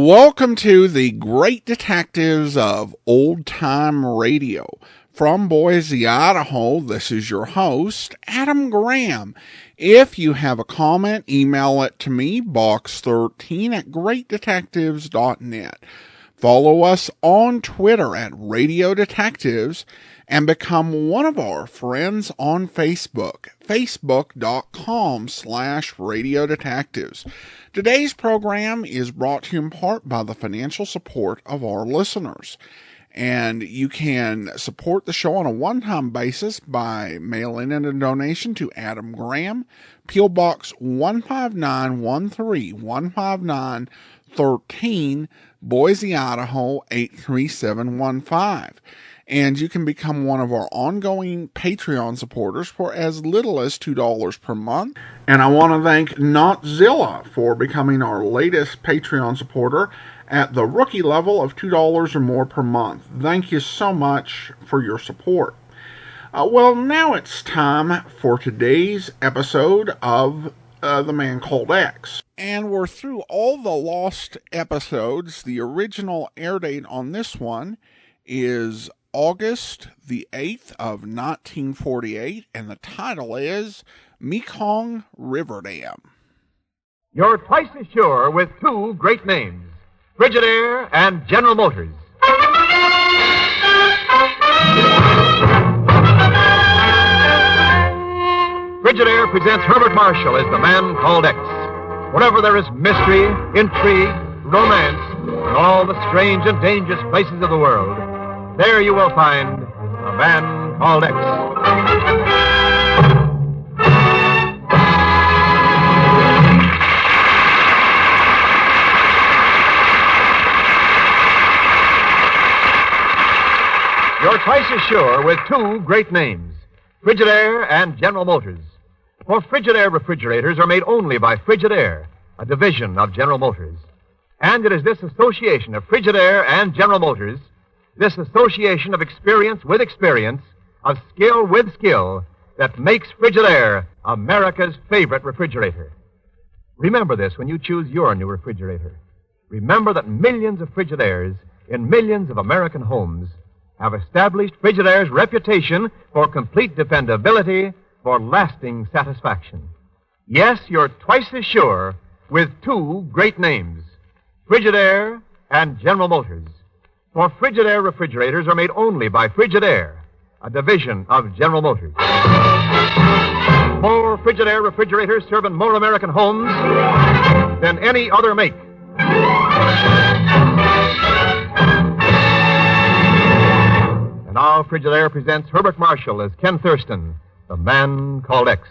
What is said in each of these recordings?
Welcome to the Great Detectives of Old Time Radio. From Boise, Idaho, this is your host, Adam Graham. If you have a comment, email it to me, box13@greatdetectives.net. Follow us on Twitter at Radio Detectives and become one of our friends on Facebook, facebook.com/Radio Detectives. Today's program is brought to you in part by the financial support of our listeners. And you can support the show on a one-time basis by mailing in a donation to Adam Graham, P.O. Box 15913, 15913, Boise, Idaho 83715. And you can become one of our ongoing Patreon supporters for as little as $2 per month. And I want to thank Notzilla for becoming our latest Patreon supporter at the rookie level of $2 or more per month. Thank you so much for your support. Well, now it's time for today's episode of The Man Called X. And we're through all the lost episodes. The original air date on this one is August the 8th of 1948, and the title is Mekong River Dam. You're twice as sure with two great names, Frigidaire and General Motors. Frigidaire presents Herbert Marshall as The Man Called X. Wherever there is mystery, intrigue, romance, and all the strange and dangerous places of the world, there you will find A Man Called X. You're twice as sure with two great names, Frigidaire and General Motors. For Frigidaire refrigerators are made only by Frigidaire, a division of General Motors. And it is this association of Frigidaire and General Motors, this association of experience with experience, of skill with skill, that makes Frigidaire America's favorite refrigerator. Remember this when you choose your new refrigerator. Remember that millions of Frigidaires in millions of American homes have established Frigidaire's reputation for complete dependability, for lasting satisfaction. Yes, you're twice as sure with two great names, Frigidaire and General Motors. For Frigidaire refrigerators are made only by Frigidaire, a division of General Motors. More Frigidaire refrigerators serve in more American homes than any other make. And now Frigidaire presents Herbert Marshall as Ken Thurston, The Man Called X.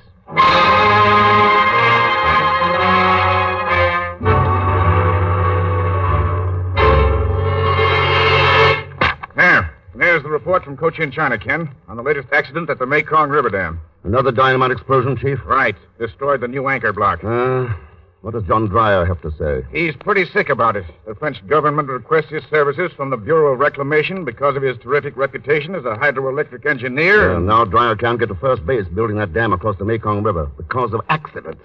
There's the report from Cochin, China, Ken, on the latest accident at the Mekong River Dam. Another dynamite explosion, Chief? Right. Destroyed the new anchor block. What does John Dreyer have to say? He's pretty sick about it. The French government requests his services from the Bureau of Reclamation because of his terrific reputation as a hydroelectric engineer. Now Dreyer can't get to first base building that dam across the Mekong River because of accidents.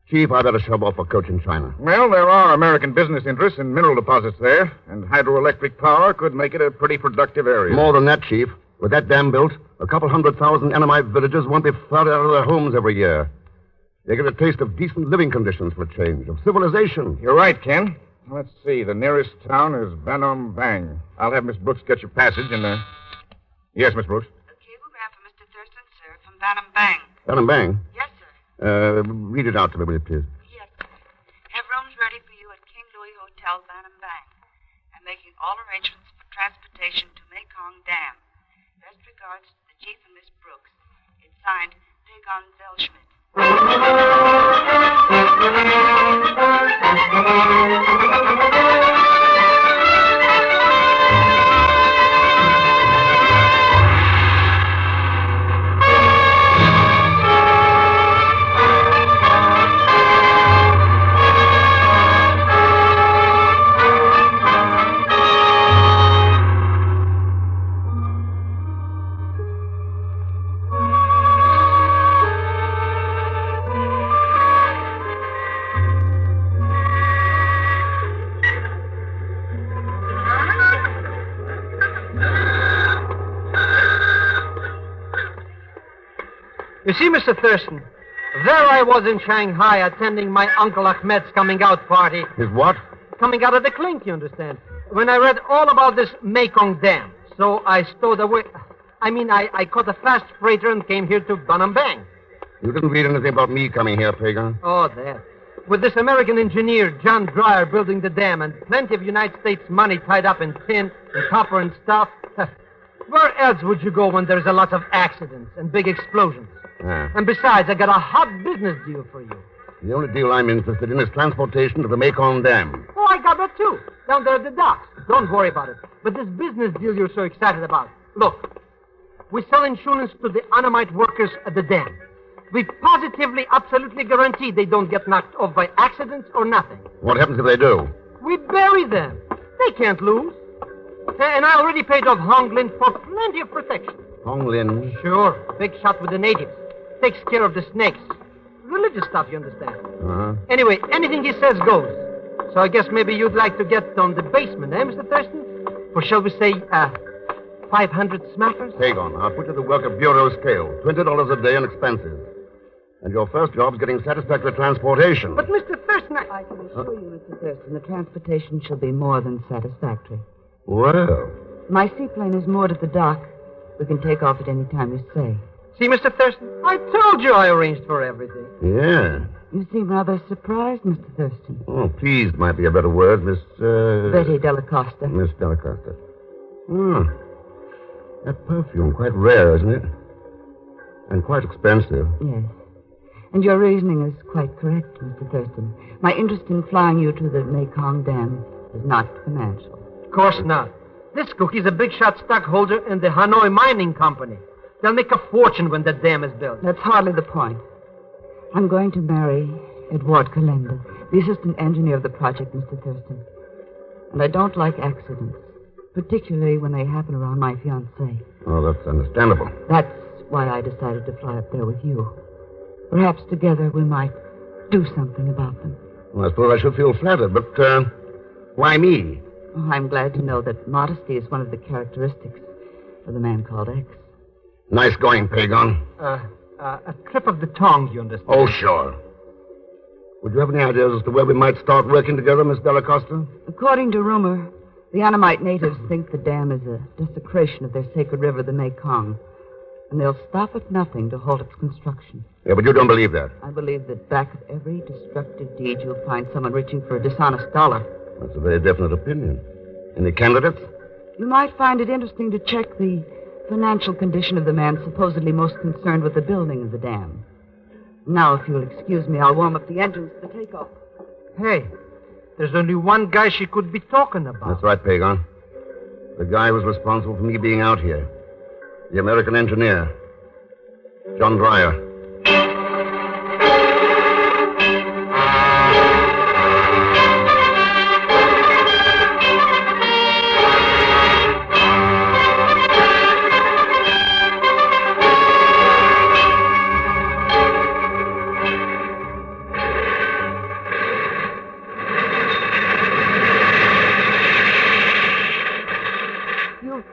Chief, I better shove off for Cochin, China. Well, there are American business interests in mineral deposits there, and hydroelectric power could make it a pretty productive area. More than that, Chief. With that dam built, a couple 100,000 Annamite villagers won't be flooded out of their homes every year. They get a taste of decent living conditions for a change, of civilization. You're right, Ken. Let's see. The nearest town is Banam Bang. I'll have Miss Brooks get your passage and, Yes, Miss Brooks? A cablegram for Mr. Thurston, sir, from Banam Bang. Banam Bang? Yes, sir. Read it out to me, will you, please? Yes, sir. Have rooms ready for you at King Louis Hotel, Banam Bang. I'm making all arrangements for transportation to Mekong Dam. Best regards to the Chief and Miss Brooks. It's signed, Dagon Zellschmidt. You see, Mr. Thurston, there I was in Shanghai attending my Uncle Ahmed's coming out party. His what? Coming out of the clink, you understand? When I read all about this Mekong Dam, so I stowed away. I caught a fast freighter and came here to Banam Bang. You didn't read anything about me coming here, Pagan? Oh, that. With this American engineer, John Dreyer, building the dam and plenty of United States money tied up in tin and copper and stuff, where else would you go when there's a lot of accidents and big explosions? And besides, I got a hot business deal for you. The only deal I'm interested in is transportation to the Mekong Dam. Oh, I got that too. Down there at the docks. Don't worry about it. But this business deal you're so excited about. Look, we sell insurance to the Annamite workers at the dam. We positively, absolutely guarantee they don't get knocked off by accidents or nothing. What happens if they do? We bury them. They can't lose. And I already paid off Hong Lin for plenty of protection. Hong Lin? Sure. Big shot with the natives. Takes care of the snakes. Religious stuff, you understand. Anyway, anything he says goes. So I guess maybe you'd like to get on the basement, eh, Mr. Thurston? For, shall we say, 500 smackers? Pagan, I'll put you to work at bureau scale. $20 a day in expenses. And your first job's getting satisfactory transportation. But, Mr. Thurston, I can assure you, Mr. Thurston, the transportation shall be more than satisfactory. Well. My seaplane is moored at the dock. We can take off at any time you say. See, Mr. Thurston, I told you I arranged for everything. Yeah. You seem rather surprised, Mr. Thurston. Oh, pleased might be a better word, Miss, Betty Della Costa. Miss Della Costa. That perfume, quite rare, isn't it? And quite expensive. Yes. And your reasoning is quite correct, Mr. Thurston. My interest in flying you to the Mekong Dam is not financial. Of course not. This cookie's a big-shot stockholder in the Hanoi Mining Company. They'll make a fortune when that dam is built. That's hardly the point. I'm going to marry Edward Calenda, the assistant engineer of the project, Mr. Thurston. And I don't like accidents, particularly when they happen around my fiancé. Oh, that's understandable. That's why I decided to fly up there with you. Perhaps together we might do something about them. Well, I suppose I should feel flattered, but, why me? Oh, I'm glad to know that modesty is one of the characteristics of the man called X. Nice going, Pagan. A trip of the tongue, you understand? Oh, sure. Would you have any ideas as to where we might start working together, Miss Della Costa? According to rumor, the Annamite natives think the dam is a desecration of their sacred river, the Mekong. And they'll stop at nothing to halt its construction. Yeah, but you don't believe that. I believe that back of every destructive deed, you'll find someone reaching for a dishonest dollar. That's a very definite opinion. Any candidates? You might find it interesting to check the financial condition of the man supposedly most concerned with the building of the dam. Now, if you'll excuse me, I'll warm up the engines for takeoff. Hey, there's only one guy she could be talking about. That's right, Pagan. The guy who's responsible for me being out here. The American engineer, John Dreyer.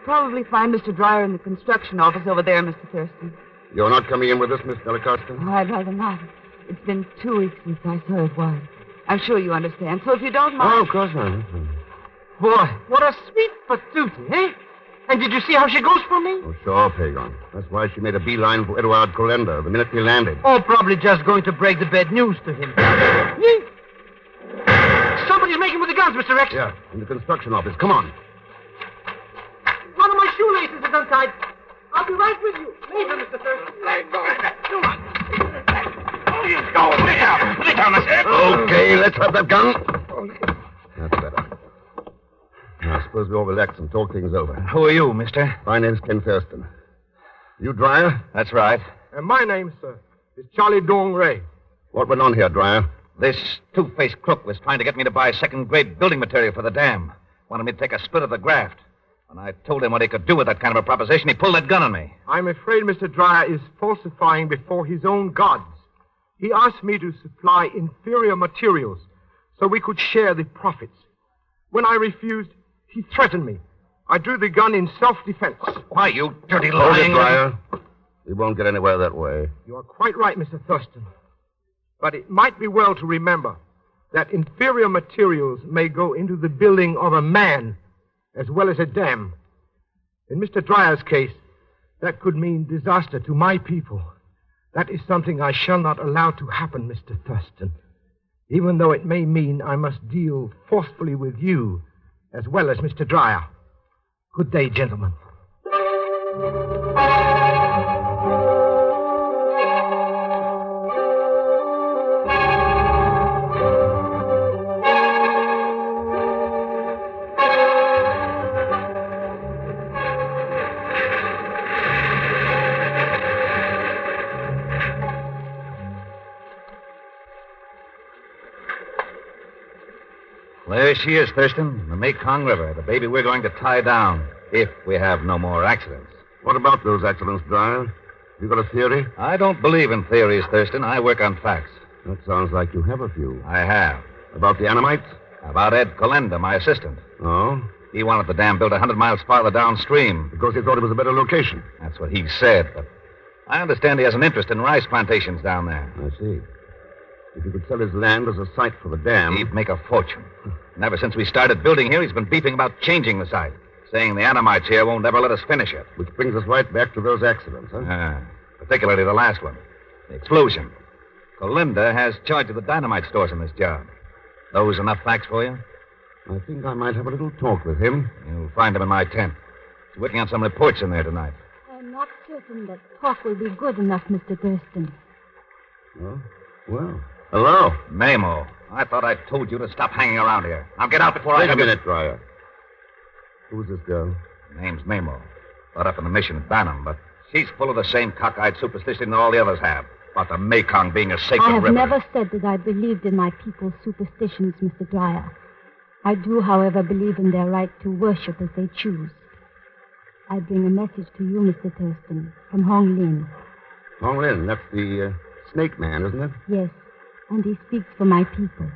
Probably find Mr. Dreyer in the construction office over there, Mr. Thurston. You're not coming in with us, Miss Della Costa? Oh, I'd rather not. It's been 2 weeks since I saw Edward. I'm sure you understand. So if you don't mind... Oh, of course not. Boy, what a sweet patootie, eh? And did you see how she goes for me? Oh, sure, Pagan. That's why she made a beeline for Edward Calenda the minute he landed. Oh, probably just going to break the bad news to him. Somebody's making with the guns, Mr. X. Yeah, in the construction office. Come on. One of my shoelaces is untied. I'll be right with you. Later, Mr. Thurston. Come on. Oh, you go. Lay down, mister. Okay, let's have that gun. That's better. Now, I suppose we all relax and talk things over. Who are you, mister? My name's Ken Thurston. You Dreyer? That's right. And my name, sir, is Charlie Dong Ray. What went on here, Dreyer? This two-faced crook was trying to get me to buy second-grade building material for the dam. Wanted me to take a split of the graft. When I told him what he could do with that kind of a proposition, he pulled that gun on me. I'm afraid Mr. Dreyer is falsifying before his own gods. He asked me to supply inferior materials so we could share the profits. When I refused, he threatened me. I drew the gun in self-defense. Why, you dirty Hold it, lying... Dreyer. We won't get anywhere that way. You are quite right, Mr. Thurston. But it might be well to remember that inferior materials may go into the building of a man as well as a dam. In Mr. Dryer's case, that could mean disaster to my people. That is something I shall not allow to happen, Mr. Thurston, even though it may mean I must deal forcefully with you as well as Mr. Dryer. Good day, gentlemen. There she is, Thurston, the Mekong River, the baby we're going to tie down, if we have no more accidents. What about those accidents, Dryer? You got a theory? I don't believe in theories, Thurston. I work on facts. That sounds like you have a few. I have. About the Annamites? About Ed Colenda, my assistant. Oh? He wanted the dam built 100 miles farther downstream. Because he thought it was a better location. That's what he said, but I understand he has an interest in rice plantations down there. I see. If you could sell his land as a site for the dam... He'd make a fortune. And ever since we started building here, he's been beefing about changing the site, saying the Annamites here won't ever let us finish it. Which brings us right back to those accidents, huh? Particularly the last one, the explosion. Colinda has charge of the dynamite stores in this job. Those enough facts for you? I think I might have a little talk with him. You'll find him in my tent. He's working on some reports in there tonight. I'm not certain that talk will be good enough, Mr. Thurston. Oh? Well... Hello? Mamo, I thought I told you to stop hanging around here. Now get out before I... Wait a minute, Dryer. Who's this girl? Her name's Mamo. Brought up in the mission at Banham, but she's full of the same cockeyed superstition that all the others have. About the Mekong being a sacred river. I have never said that I believed in my people's superstitions, Mr. Dryer. I do, however, believe in their right to worship as they choose. I bring a message to you, Mr. Thurston, from Hong Lin. Hong Lin, that's the snake man, isn't it? Yes, and he speaks for my people.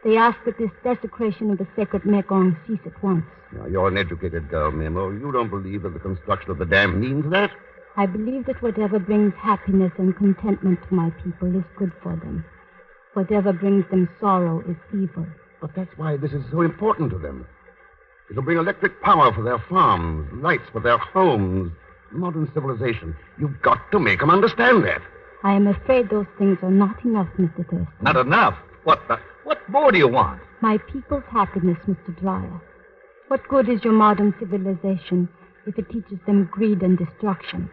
They ask that this desecration of the sacred Mekong cease at once. Now, you're an educated girl, Memo. You don't believe that the construction of the dam means that? I believe that whatever brings happiness and contentment to my people is good for them. Whatever brings them sorrow is evil. But that's why this is so important to them. It'll bring electric power for their farms, lights for their homes, modern civilization. You've got to make them understand that. I am afraid those things are not enough, Mr. Thurston. Not enough? What more do you want? My people's happiness, Mr. Dryer. What good is your modern civilization if it teaches them greed and destruction?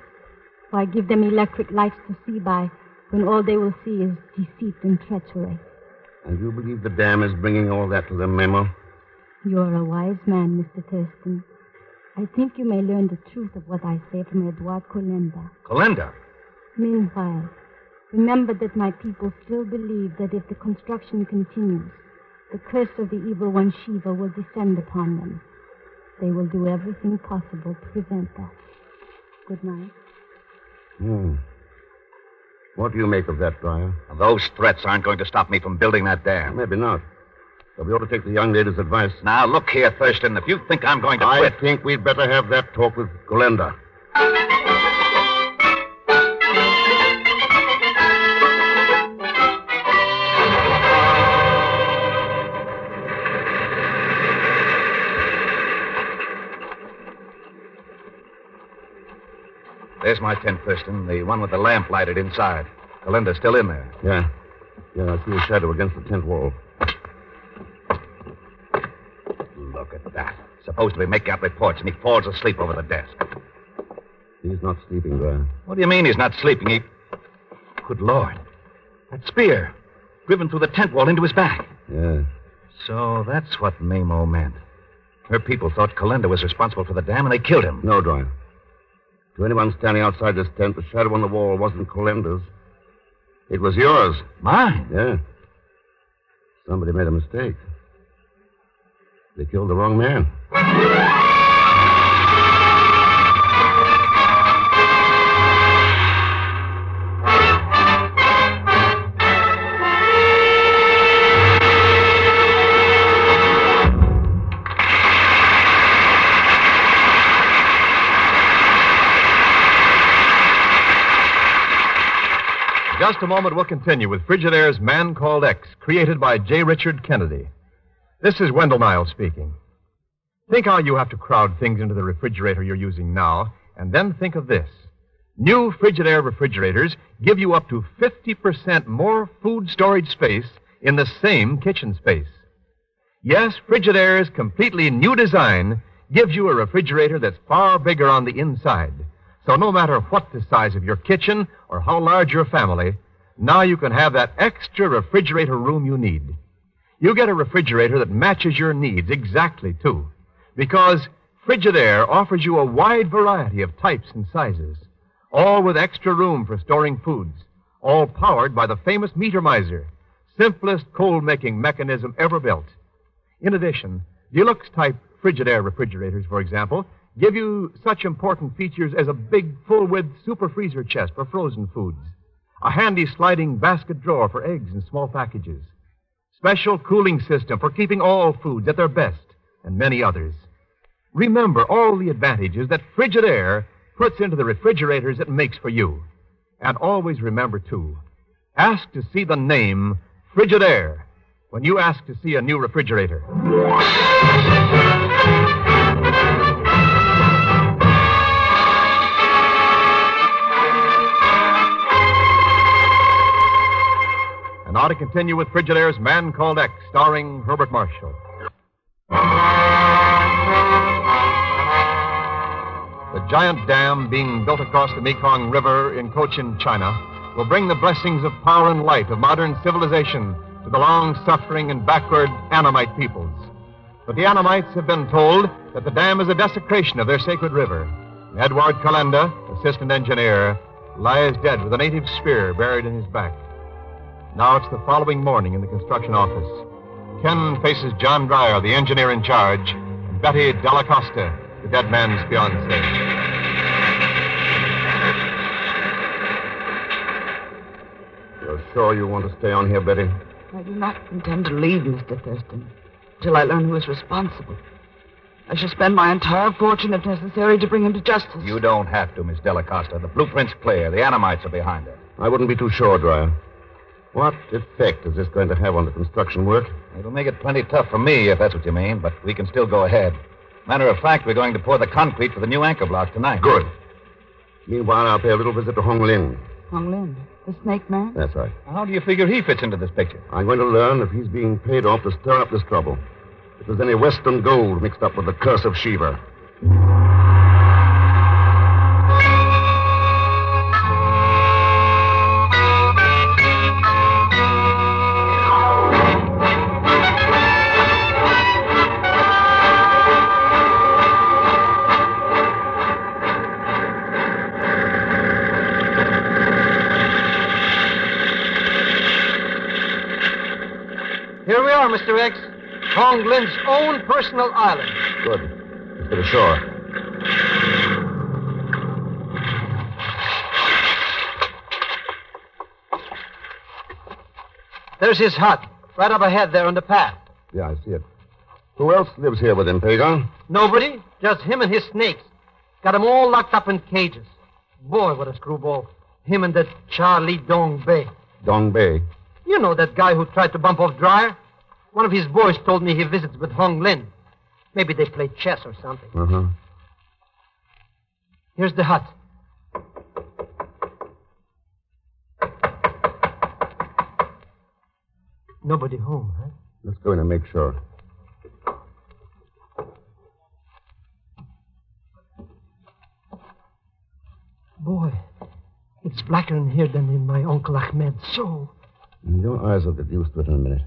Why give them electric lights to see by when all they will see is deceit and treachery? And you believe the dam is bringing all that to them, Memo? You are a wise man, Mr. Thurston. I think you may learn the truth of what I say from Edward Colenda. Colenda? Meanwhile, remember that my people still believe that if the construction continues, the curse of the evil one Shiva will descend upon them. They will do everything possible to prevent that. Good night. What do you make of that, Dryer? Those threats aren't going to stop me from building that dam. Maybe not. But we ought to take the young lady's advice. Now, look here, Thurston. If you think I'm going to quit... I think we'd better have that talk with Colenda. There's my tent, Thurston, the one with the lamp lighted inside. Colinda's still in there. Yeah, I see a shadow against the tent wall. Look at that. Supposed to be making out reports, and he falls asleep over the desk. He's not sleeping, Dryer. What do you mean he's not sleeping? Good Lord. That spear. Driven through the tent wall into his back. Yeah. So that's what Mamo meant. Her people thought Colenda was responsible for the dam, and they killed him. No, Dryer. To anyone standing outside this tent, the shadow on the wall wasn't Colenda's. It was yours. Mine? Yeah. Somebody made a mistake. They killed the wrong man. just a moment, we'll continue with Frigidaire's Man Called X, created by J. Richard Kennedy. This is Wendell Niles speaking. Think how you have to crowd things into the refrigerator you're using now, and then think of this. New Frigidaire refrigerators give you up to 50% more food storage space in the same kitchen space. Yes, Frigidaire's completely new design gives you a refrigerator that's far bigger on the inside. So no matter what the size of your kitchen or how large your family, now you can have that extra refrigerator room you need. You get a refrigerator that matches your needs exactly, too, because Frigidaire offers you a wide variety of types and sizes, all with extra room for storing foods, all powered by the famous meter miser, simplest cold-making mechanism ever built. In addition, deluxe-type Frigidaire refrigerators, for example, give you such important features as a big, full-width super freezer chest for frozen foods, a handy sliding basket drawer for eggs and small packages, special cooling system for keeping all foods at their best, and many others. Remember all the advantages that Frigidaire puts into the refrigerators it makes for you. And always remember, too, ask to see the name Frigidaire when you ask to see a new refrigerator. And now to continue with Frigidaire's Man Called X, starring Herbert Marshall. The giant dam being built across the Mekong River in Cochin, China, will bring the blessings of power and light of modern civilization to the long-suffering and backward Annamite peoples. But the Annamites have been told that the dam is a desecration of their sacred river. Edward Calenda, assistant engineer, lies dead with a native spear buried in his back. Now it's the following morning in the construction office. Ken faces John Dreyer, the engineer in charge, and Betty Della Costa, the dead man's fiancée. You're sure you want to stay on here, Betty? I do not intend to leave, Mr. Thurston, till I learn who is responsible. I shall spend my entire fortune, if necessary, to bring him to justice. You don't have to, Miss Della Costa. The blueprint's clear. The Annamites are behind it. I wouldn't be too sure, Dreyer. What effect is this going to have on the construction work? It'll make it plenty tough for me, if that's what you mean, but we can still go ahead. Matter of fact, we're going to pour the concrete for the new anchor block tonight. Good. Meanwhile, I'll pay a little visit to Hong Lin. Hong Lin, the snake man? That's right. How do you figure he fits into this picture? I'm going to learn if he's being paid off to stir up this trouble. If there's any Western gold mixed up with the curse of Shiva. Here we are, Mr. X. Hong Lin's own personal island. Good. Let's get ashore. There's his hut, right up ahead there on the path. Yeah, I see it. Who else lives here with him, Pagan? Nobody, just him and his snakes. Got 'em all locked up in cages. Boy, what a screwball. Him and that Charlie Dong Bay. Dong Bay. You know that guy who tried to bump off Dreyer? One of his boys told me he visits with Hong Lin. Maybe they play chess or something. Uh-huh. Here's the hut. Nobody home, huh? Let's go in and make sure. Boy, it's blacker in here than in my Uncle Ahmed's soul. Your eyes will get used to it in a minute.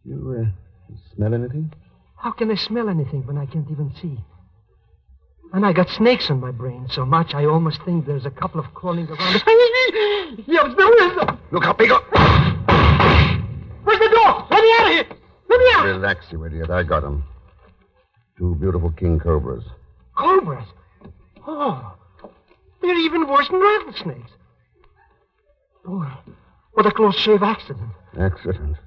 You smell anything? How can I smell anything when I can't even see? And I got snakes in my brain so much I almost think there's a couple of crawling around. Yes, there is. Look out, Pico! Where's the door? Let me out of here! Let me out! Relax, you idiot. I got them. 2 beautiful king cobras. Cobras? Oh, they're even worse than rattlesnakes. Boy, what a close shave accident. Accident?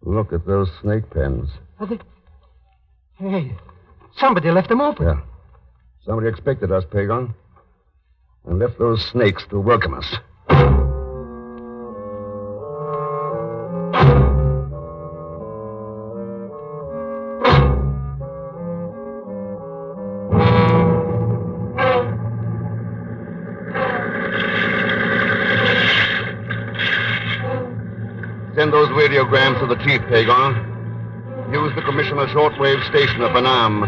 Look at those snake pens. Are they... Hey, somebody left them open. Yeah. Somebody expected us, Pagan, and left those snakes to welcome us. those radiograms to the chief, Pagon. Use the commissioner shortwave station at Banam.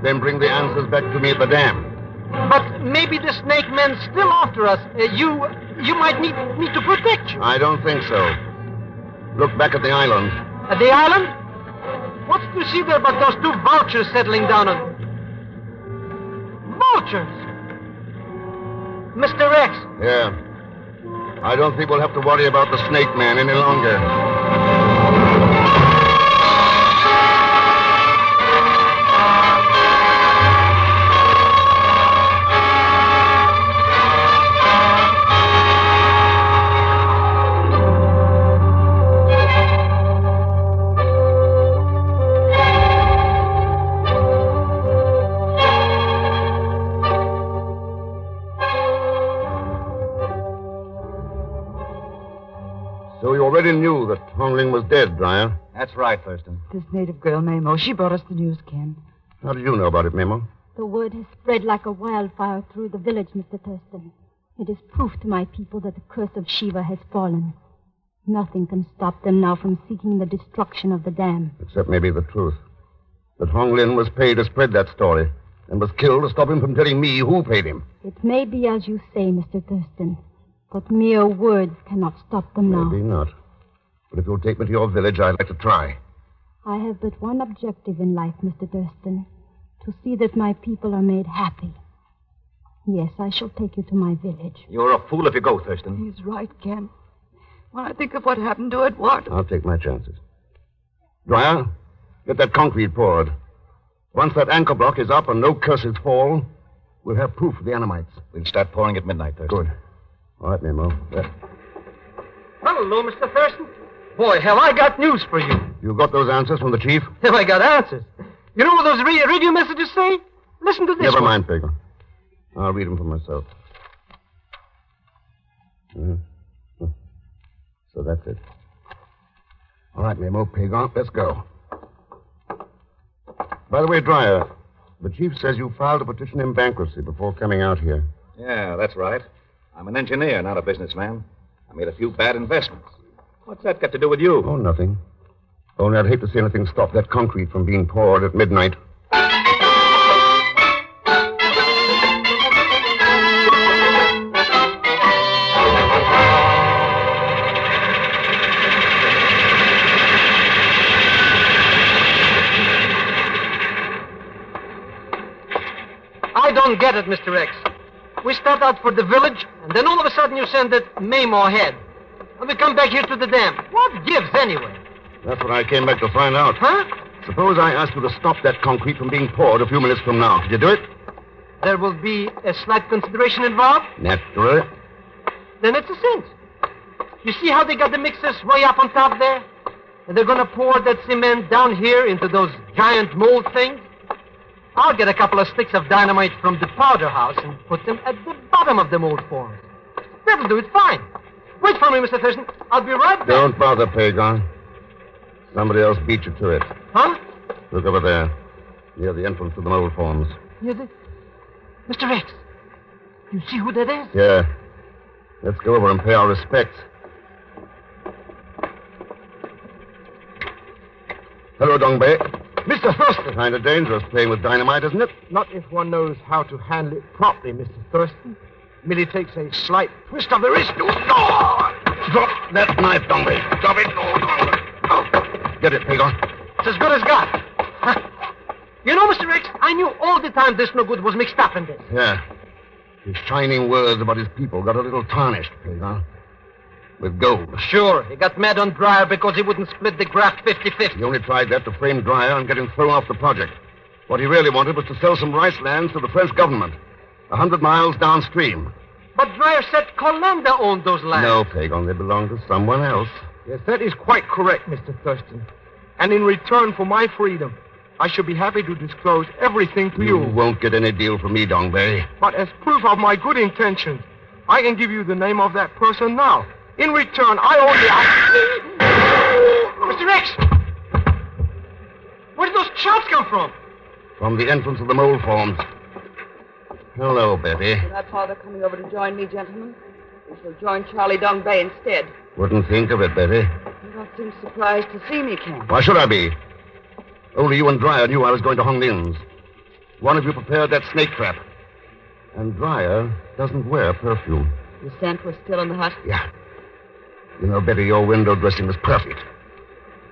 Then bring the answers back to me at the dam. But maybe the snake man's still after us. You might need me to protect you. I don't think so. Look back at the island. At the island? What's to see there but those two vultures settling down on... Vultures? Mr. Rex. Yeah. I don't think we'll have to worry about the snake man any longer. So you already knew that Hongling was dead, Dryer. That's right, Thurston. This native girl, Mamo, she brought us the news, Ken. How did you know about it, Memo? The word has spread like a wildfire through the village, Mr. Thurston. It is proof to my people that the curse of Shiva has fallen. Nothing can stop them now from seeking the destruction of the dam. Except maybe the truth. That Hong Lin was paid to spread that story and was killed to stop him from telling me who paid him. It may be as you say, Mr. Thurston, but mere words cannot stop them now. Maybe not. But if you'll take me to your village, I'd like to try. I have but one objective in life, Mr. Thurston, to see that my people are made happy. Yes, I shall take you to my village. You're a fool if you go, Thurston. He's right, Ken. When I think of what happened to Edward... I'll take my chances. Dryer, get that concrete poured. Once that anchor block is up and no curses fall, we'll have proof of the Anamites. We'll start pouring at midnight, Thurston. Good. All right, Nemo. Hello, Mr. Thurston. Boy, have I got news for you. You got those answers from the chief? Have I got answers? You know what those radio messages say? Listen to this. Never one. mind, Pago. I'll read them for myself. So that's it. All right, Nemo, Pagon, let's go. By the way, Dryer, the chief says you filed a petition in bankruptcy before coming out here. Yeah, that's right. I'm an engineer, not a businessman. I made a few bad investments. What's that got to do with you? Oh, nothing. Only I'd hate to see anything stop that concrete from being poured at midnight. I don't get it, Mr. X. We start out for the village, and then all of a sudden you send that Mamo ahead. And we come back here to the dam. What gives, anyway? That's what I came back to find out. Huh? Suppose I asked you to stop that concrete from being poured a few minutes from now. Could you do it? There will be a slight consideration involved? Naturally. Then it's a cinch. You see how they got the mixers way up on top there? And they're going to pour that cement down here into those giant mold things? I'll get a couple of sticks of dynamite from the powder house and put them at the bottom of the mold forms. That'll do it fine. Wait for me, Mr. Thurston. I'll be right back. Don't bother, Pagon. Somebody else beat you to it. Huh? Look over there, near the entrance to the mold forms. Near the... Mr. Rex, you see who that is? Yeah. Let's go over and pay our respects. Hello, Dongbei. Mr. Thurston. Kind of dangerous playing with dynamite, isn't it? Not if one knows how to handle it properly, Mr. Thurston. Merely takes a slight twist of the wrist to... Oh! Drop that knife, Dongbei. Drop it. Oh. Get it, Pagon. It's as good as got. Huh. You know, Mr. Rex, I knew all the time this no good was mixed up in this. Yeah. His shining words about his people got a little tarnished, Pagon. With gold. Sure, he got mad on Dryer because he wouldn't split the graft 50-50. He only tried that to frame Dryer and get him thrown off the project. What he really wanted was to sell some rice lands to the French government, 100 miles downstream. But Dryer said Colenda owned those lands. No, Pagon, they belong to someone else. Yes, that is quite correct, Mr. Thurston. And in return for my freedom, I shall be happy to disclose everything to you. You won't get any deal from me, Dongbei. But as proof of my good intentions, I can give you the name of that person now. In return, I only... Mr. Rex! Where did those shots come from? From the entrance of the mold forms. Hello, Betty. That's how they're coming over to join me, gentlemen. We shall join Charlie Dongbei instead. Wouldn't think of it, Betty. You don't seem surprised to see me, Ken. Why should I be? Only you and Dreyer knew I was going to Hong Lin's. One of you prepared that snake trap. And Dreyer doesn't wear perfume. The scent was still in the hut? Yeah. You know, Betty, your window dressing was perfect.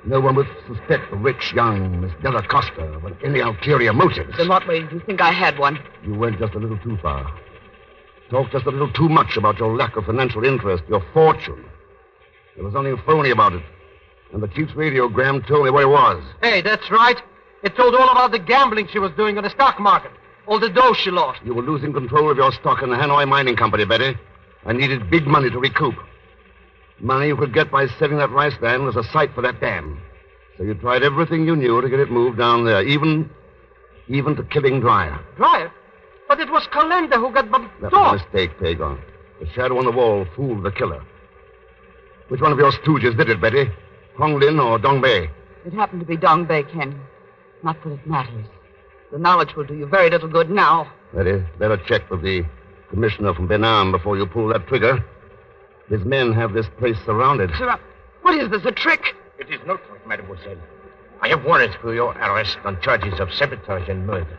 No one would suspect the rich, young Miss Della Costa of any ulterior motives. Then what way did you think I had one? You went just a little too far. Talked just a little too much about your lack of financial interest, your fortune. There was only a phony about it. And the chief's radiogram told me where he was. Hey, that's right. It told all about the gambling she was doing on the stock market. All the dough she lost. You were losing control of your stock in the Hanoi Mining Company, Betty. I needed big money to recoup. Money you could get by selling that rice land as a site for that dam. So you tried everything you knew to get it moved down there, even to killing Dreyer. Dreyer? But it was Calenda who got bumped That was off. a mistake, Pagon. The shadow on the wall fooled the killer. Which one of your stooges did it, Betty? Hong Lin or Dong Bei? It happened to be Dong Bei, Ken. Not that it matters. The knowledge will do you very little good now. Betty, better check with the commissioner from Benam before you pull that trigger. His men have this place surrounded. Sir, what is this, a trick? It is no trick, mademoiselle. I have warrants for your arrest on charges of sabotage and murder.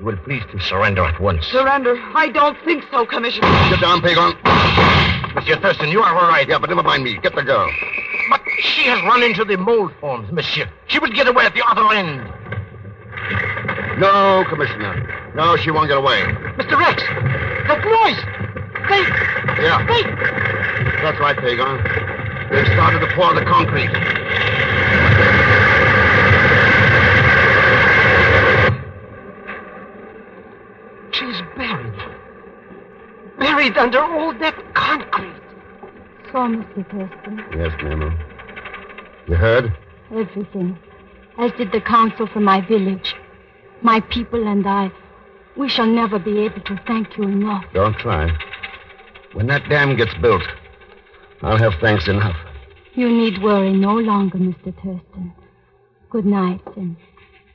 You will please to surrender at once. Surrender? I don't think so, Commissioner. Get down, Pagon. Monsieur Thurston, you are all right. Yeah, but never mind me. Get the girl. But she has run into the mold forms, monsieur. She will get away at the other end. No, Commissioner. No, she won't get away. Mr. Rex, that noise. Yeah. That's right, Pagon. They've started to pour the concrete. She's buried. Buried under all that concrete. So, Mr. Thurston, Yes, ma'am. You heard? everything. As did the council from my village. My people and I. We shall never be able to thank you enough. Don't try. When that dam gets built, I'll have thanks enough. You need worry no longer, Mr. Thurston. Good night, and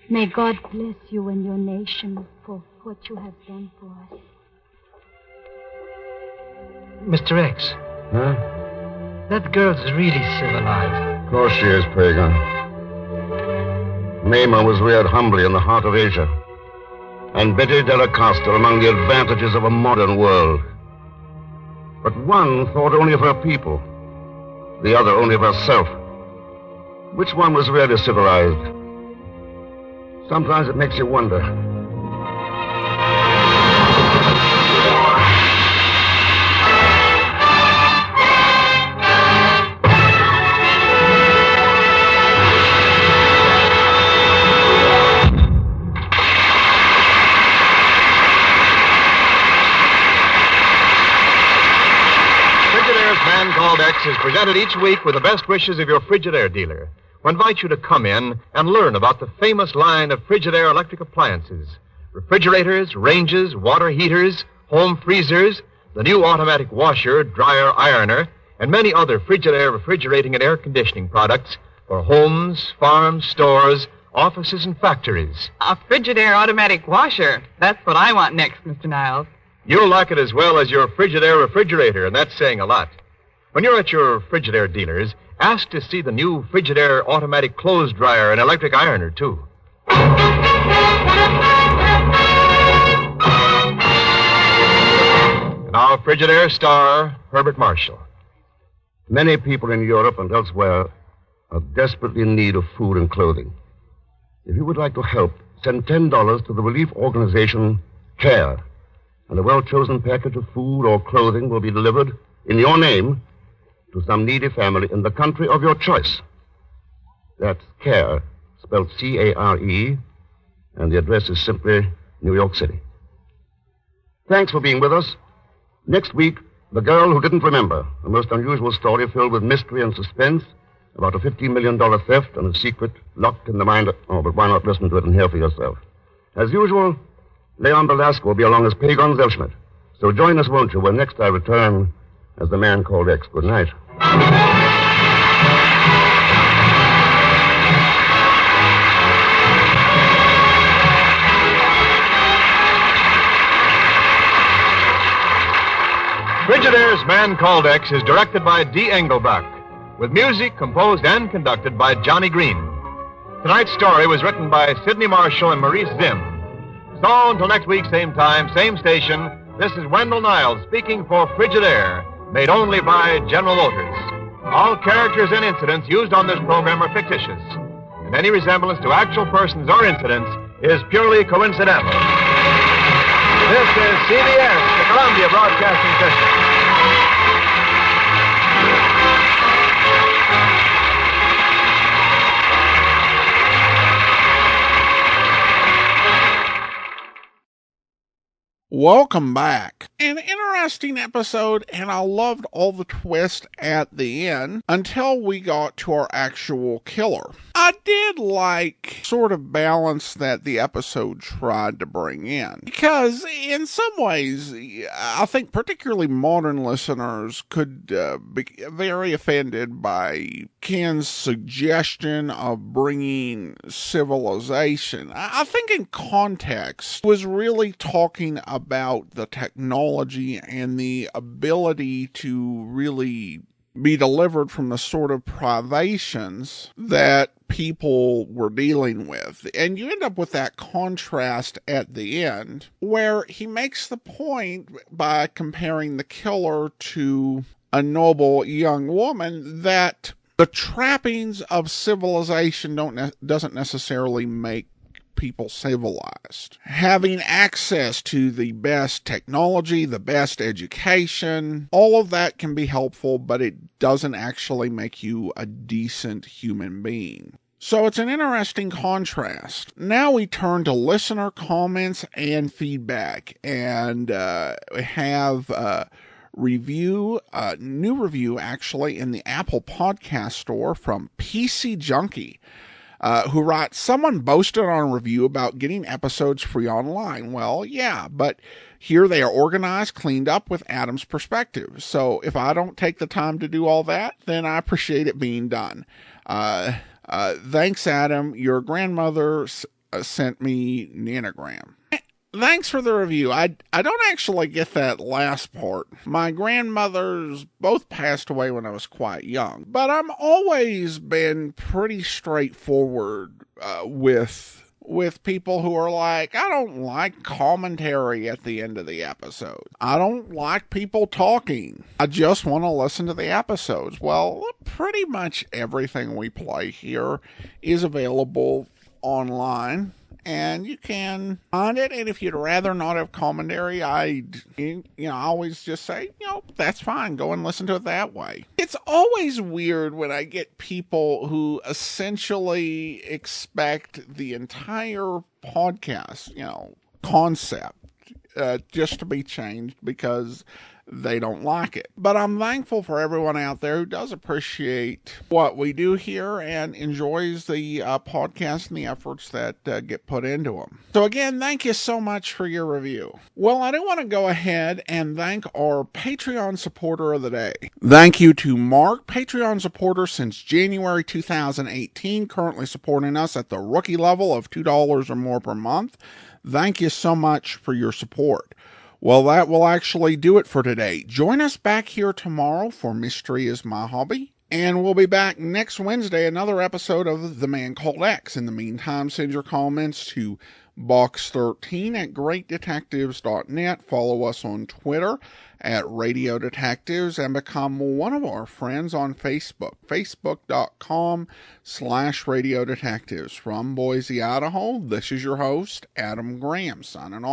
may God bless you and your nation for what you have done for us. Mr. X, Huh? that girl's really still alive. Of course she is, Pagan. Mama was reared humbly in the heart of Asia. And Betty Della Costa among the advantages of a modern world. But one thought only of her people. The other only of herself. Which one was really civilized? Sometimes it makes you wonder. Man Called X is presented each week with the best wishes of your Frigidaire dealer, who invites you to come in and learn about the famous line of Frigidaire electric appliances. Refrigerators, ranges, water heaters, home freezers, the new automatic washer, dryer, ironer, and many other Frigidaire refrigerating and air conditioning products for homes, farms, stores, offices, and factories. A Frigidaire automatic washer. That's what I want next, Mr. Niles. You'll like it as well as your Frigidaire refrigerator, and that's saying a lot. When you're at your Frigidaire dealers, ask to see the new Frigidaire automatic clothes dryer and electric ironer, too. And our Frigidaire star, Herbert Marshall. Many people in Europe and elsewhere are desperately in need of food and clothing. If you would like to help, send $10 to the relief organization CARE, and a well-chosen package of food or clothing will be delivered in your name to some needy family in the country of your choice. That's CARE, spelled C-A-R-E, and the address is simply New York City. Thanks for being with us. Next week, The Girl Who Didn't Remember, a most unusual story filled with mystery and suspense about a $15 million theft and a secret locked in the mind of... Oh, but why not listen to it and hear for yourself? As usual, Leon Belasco will be along as Pagon Zelschmidt. So join us, won't you, when next I return as the Man Called X. Good night. Frigidaire's Man Called X is directed by D. Engelbach. with music composed and conducted by Johnny Green. Tonight's story was written by Sidney Marshall and Maurice Zimm. So until next week, same time, same station, this is Wendell Niles speaking for Frigidaire, made only by General Motors. All characters and incidents used on this program are fictitious, and any resemblance to actual persons or incidents is purely coincidental. This is CBS, the Columbia Broadcasting System. Welcome back. An interesting episode, and I loved all the twists at the end until we got to our actual killer. I did like sort of balance that the episode tried to bring in, because in some ways, I think particularly modern listeners could be very offended by Ken's suggestion of bringing civilization. I think in context was really talking about the technology and the ability to really be delivered from the sort of privations that people were dealing with. And you end up with that contrast at the end where he makes the point by comparing the killer to a noble young woman that the trappings of civilization doesn't necessarily make people civilized. Having access to the best technology, the best education, all of that can be helpful, but it doesn't actually make you a decent human being. So it's an interesting contrast. Now we turn to listener comments and feedback, and we have new review actually in the Apple Podcast Store from PC Junkie. Who writes, someone boasted on a review about getting episodes free online. Well, yeah, but here they are organized, cleaned up with Adam's perspective. So if I don't take the time to do all that, then I appreciate it being done. Thanks, Adam. Your grandmother sent me nanogram. Thanks for the review. I don't actually get that last part. My grandmothers both passed away when I was quite young, but I've always been pretty straightforward with people who are like, I don't like commentary at the end of the episode. I don't like people talking. I just want to listen to the episodes. Well, pretty much everything we play here is available online, and you can find it. And if you'd rather not have commentary, I always just say, that's fine. Go and listen to it that way. It's always weird when I get people who essentially expect the entire podcast, concept, just to be changed because they don't like it. But I'm thankful for everyone out there who does appreciate what we do here and enjoys the podcast and the efforts that get put into them. So again, thank you so much for your review. Well, I do want to go ahead and thank our Patreon supporter of the day. Thank you to Mark, Patreon supporter since January 2018, currently supporting us at the rookie level of $2 or more per month. Thank you so much for your support. Well, that will actually do it for today. Join us back here tomorrow for Mystery is My Hobby. And we'll be back next Wednesday, another episode of The Man Called X. In the meantime, send your comments to box13 at greatdetectives.net. Follow us on Twitter at Radio Detectives and become one of our friends on Facebook, facebook.com/Radio Detectives. From Boise, Idaho, this is your host, Adam Graham, signing off.